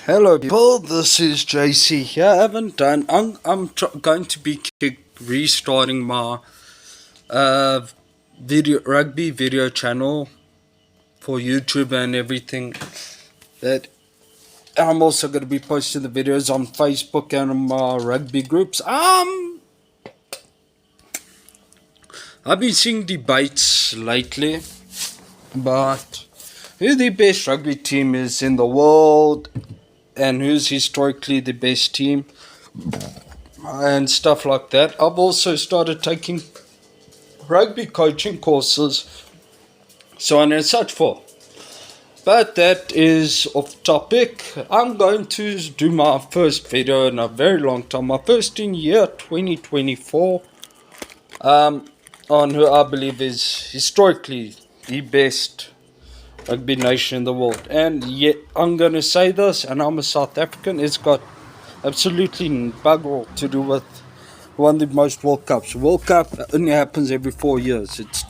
Hello, people. This is JC here. I haven't done. Going to be restarting my video rugby video channel for YouTube and everything. That I'm also going to be posting the videos on Facebook and on my rugby groups. I've been seeing debates lately about who the best rugby team is in the world and who's historically the best team and stuff like that. I've also started taking rugby coaching courses, so on and such forth. But that is off topic. I'm going to do my first video in a very long time, my first in year 2024, on who I believe is historically the best rugby nation in the world. And yet I'm going to say this, and I'm a South African. It's got absolutely bugger all to do with one of the most World Cups. World Cup only happens every 4 years. It's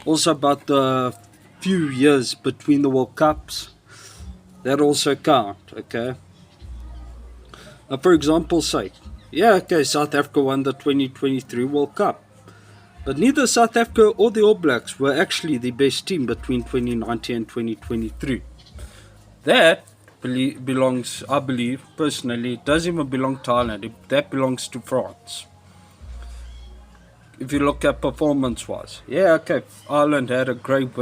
also about the few years between the World Cups that also count. Okay, now for example's sake, South Africa won the 2023 World Cup, but neither South Africa or the All Blacks were actually the best team between 2019 and 2023. That belongs, I believe, personally, it doesn't even belong to Ireland. That belongs to France. If you look at performance-wise, Ireland had a great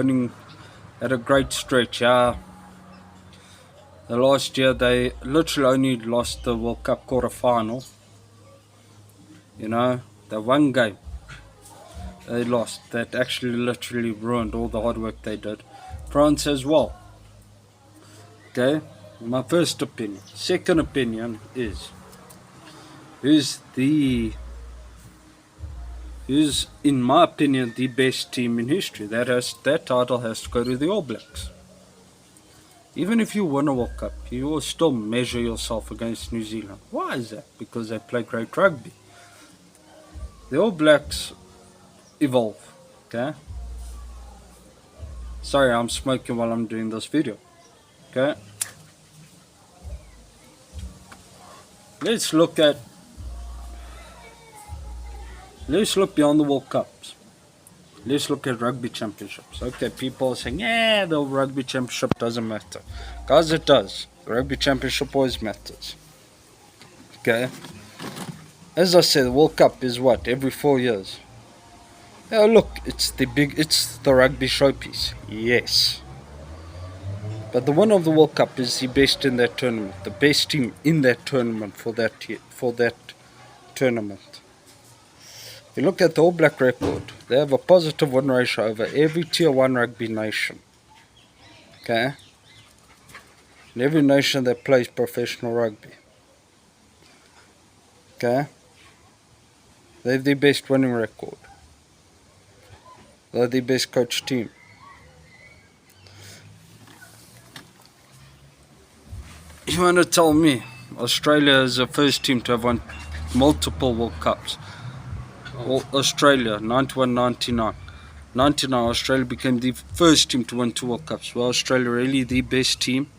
stretch. The last year they literally only lost the World Cup quarter-final. The one game they lost that actually literally ruined all the hard work they did. France as well. Okay, my first opinion. Second opinion is who's in my opinion the best team in history. That title has to go to the All Blacks. Even if you win a World Cup, you will still measure yourself against New Zealand. Why is that? Because they play great rugby. The All Blacks evolve. Okay. Sorry, I'm smoking while I'm doing this video. Okay. Let's look beyond the World Cups. Let's look at rugby championships. Okay, people are saying, the rugby championship doesn't matter. Guys, it does. The rugby championship always matters. Okay. As I said, the World Cup is what? Every 4 years. Yeah, look, it's the rugby showpiece. Yes. But the winner of the World Cup is the best in that tournament. The best team in that tournament for that tournament. If you look at the All Black record, they have a positive win ratio over every Tier 1 rugby nation. Okay? And every nation that plays professional rugby. Okay? They have the best winning record. They're the best coach team. You want to tell me Australia is the first team to have won multiple World Cups? Australia, 91, 99. 99, Australia became the first team to win 2 World Cups. Well, Australia really the best team?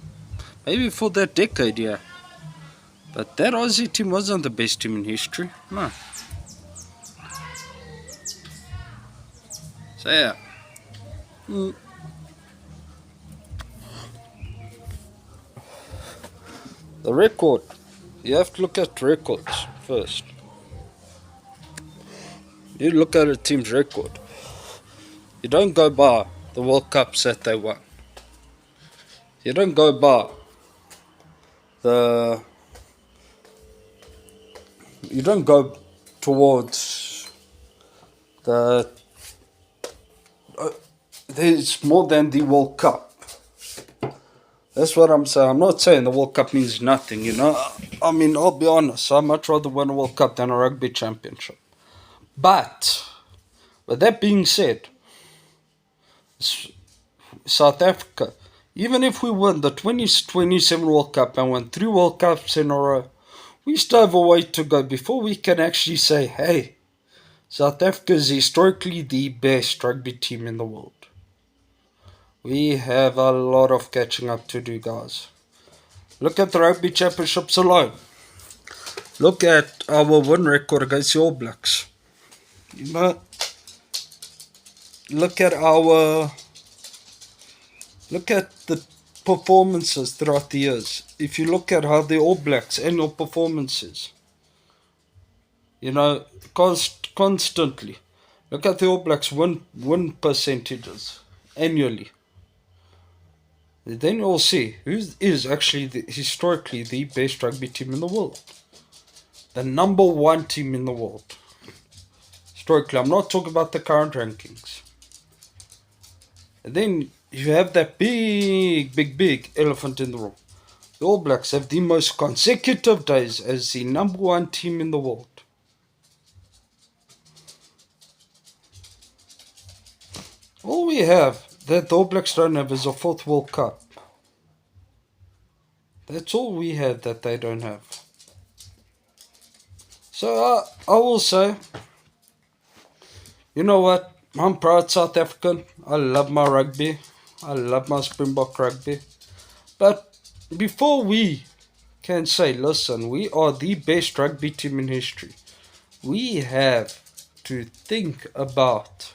Maybe for that decade, yeah. But that Aussie team wasn't the best team in history. No. So, yeah. The record. You have to look at records first. You look at a team's record. You don't go by the World Cups that they won. You don't go by you don't go towards there's more than the World Cup. That's what I'm saying. I'm not saying the World Cup means nothing, I mean, I'll be honest. I'd much rather win a World Cup than a rugby championship. But, with that being said, South Africa, even if we win the 2027 World Cup and win 3 World Cups in a row, we still have a way to go before we can actually say, hey, South Africa is historically the best rugby team in the world. We have a lot of catching up to do, guys. Look at the rugby championships alone. Look at our win record against the All Blacks. You know, look at our look at the performances throughout the years. If you look at how the All Blacks annual performances, you know, constantly. Look at the All Blacks win percentages annually. Then you'll see who is actually historically the best rugby team in the world. The number one team in the world. Historically, I'm not talking about the current rankings. And then you have that big elephant in the room. The All Blacks have the most consecutive days as the number one team in the world. All we have that the All Blacks don't have is a fourth World Cup. That's all we have that they don't have. So I will say, you know what? I'm proud South African. I love my rugby. I love my Springbok rugby. But before we can say, listen, we are the best rugby team in history, we have to think about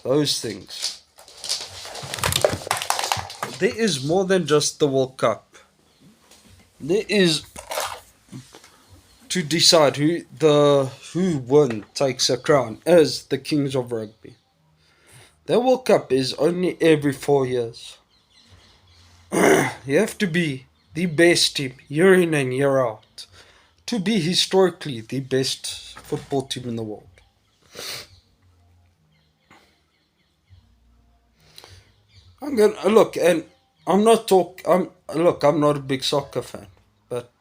those things. There is more than just the World Cup. There is to decide who won takes a crown as the kings of rugby. The World Cup is only every 4 years. You have to be the best team year in and year out to be historically the best football team in the world. I'm gonna look, and I'm not I'm not a big soccer fan, but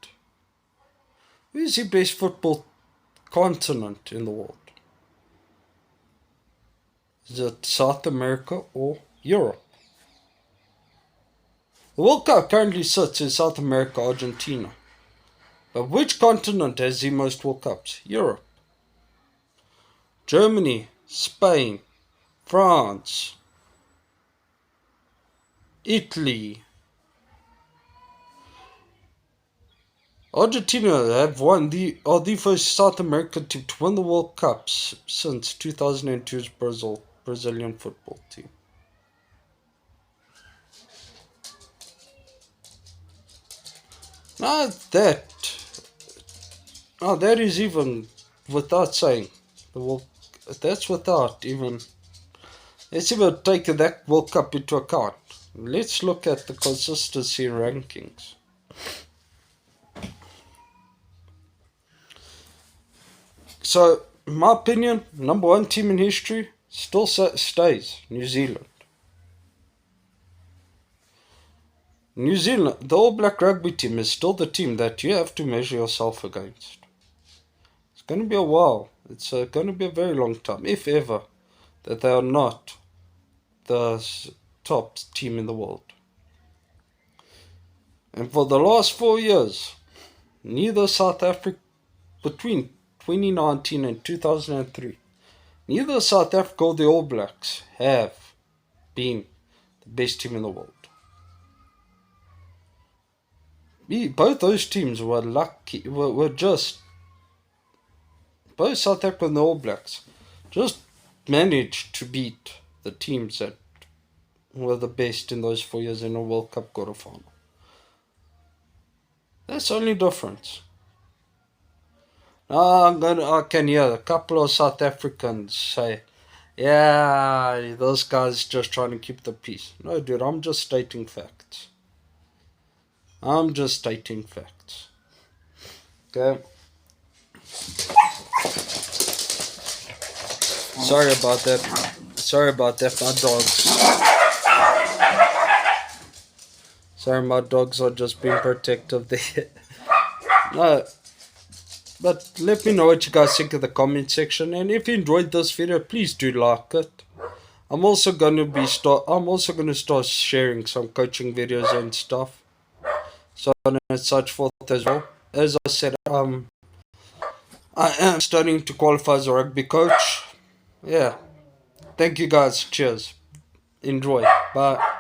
who is the best football continent in the world? Is it South America or Europe? The World Cup currently sits in South America, Argentina. But which continent has the most World Cups? Europe. Germany, Spain, France, Italy. Argentina are the first South American team to win the World Cups since 2002's Brazilian football team. Now that is even without saying the World. That's without even. Let's even take that World Cup into account. Let's look at the consistency rankings. So, in my opinion, number one team in history still stays New Zealand. New Zealand, the All Black rugby team is still the team that you have to measure yourself against. It's going to be a while. It's going to be a very long time, if ever, that they are not the top team in the world. And for the last 4 years, neither South Africa, between 2019 and 2003, neither South Africa or the All Blacks have been the best team in the world. Both those teams were lucky, were just, both South Africa and the All Blacks just managed to beat the teams that were the best in those 4 years in a World Cup quarterfinal. That's the only difference. I can hear a couple of South Africans say, yeah, those guys just trying to keep the peace. No, dude, I'm just stating facts. I'm just stating facts. Okay? Sorry about that. Sorry about that, my dogs. Sorry, my dogs are just being protective there. No. But let me know what you guys think in the comment section, and if you enjoyed this video, please do like it. I'm also gonna start sharing some coaching videos and stuff, so on and such forth as well. As I said, I am studying to qualify as a rugby coach. Yeah. Thank you guys. Cheers. Enjoy. Bye.